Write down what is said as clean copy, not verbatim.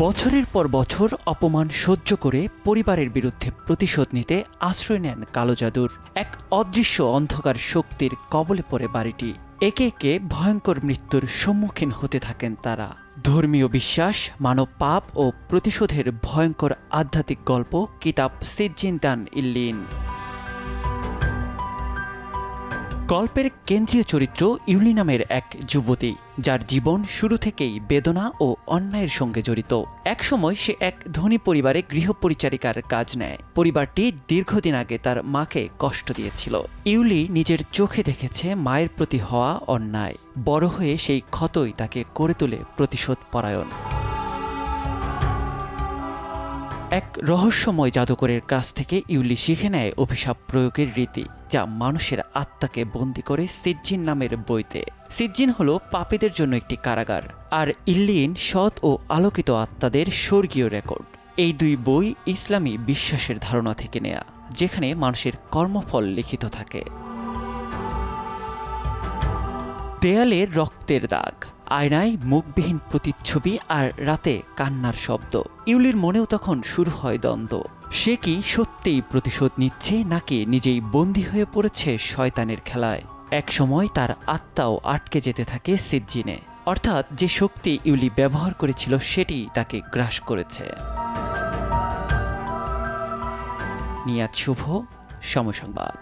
বছরের পর বছর অপমান সহ্য করে পরিবারের বিরুদ্ধে প্রতিশোধ নিতে আশ্রয় নেন কালো জাদুর এক অদৃশ্য অন্ধকার শক্তির কবলে পড়ে বাড়িটি। একে একে ভয়ঙ্কর মৃত্যুর সম্মুখীন হতে থাকেন তারা। ধর্মীয় বিশ্বাস, মানব পাপ ও প্রতিশোধের ভয়ঙ্কর আধ্যাত্মিক গল্প কিতাব সিজ্জিন দান ইল্লিন। গল্পের কেন্দ্রীয় চরিত্র ইউলি নামের এক যুবতী, যার জীবন শুরু থেকেই বেদনা ও অন্যায়ের সঙ্গে জড়িত। একসময় সে এক ধনী পরিবারে গৃহপরিচারিকার কাজ নেয়। পরিবারটি দীর্ঘদিন আগে তার মাকে কষ্ট দিয়েছিল। ইউলি নিজের চোখে দেখেছে মায়ের প্রতি হওয়া অন্যায়। বড় হয়ে সেই ক্ষতই তাকে করে তোলে প্রতিশোধ পরায়ণ। এক রহস্যময় জাদুকরের কাছ থেকে ইউলি শিখে নেয় অভিশাপ প্রয়োগের রীতি, যা মানুষের আত্মাকে বন্দী করে সিজ্জিন নামের বইতে। সিজ্জিন হলো পাপীদের জন্য একটি কারাগার, আর ইল্লিন সৎ ও আলোকিত আত্মাদের স্বর্গীয় রেকর্ড। এই দুই বই ইসলামী বিশ্বাসের ধারণা থেকে নেয়া, যেখানে মানুষের কর্মফল লিখিত থাকে। দেয়ালে রক্তের দাগ, আয়নায় মুখবিহীন প্রতিচ্ছবি, আর রাতে কান্নার শব্দ। ইউলির মনেও তখন শুরু হয় দ্বন্দ্ব। সে কি সত্যিই প্রতিশোধ নিচ্ছে, নাকি নিজেই বন্দী হয়ে পড়েছে শয়তানের খেলায়? একসময় তার আত্মাও আটকে যেতে থাকে সিজ্জিনে, অর্থাৎ যে শক্তি ইউলি ব্যবহার করেছিল সেটি তাকে গ্রাস করেছে। নিয়াত শুভ, সময় সংবাদ।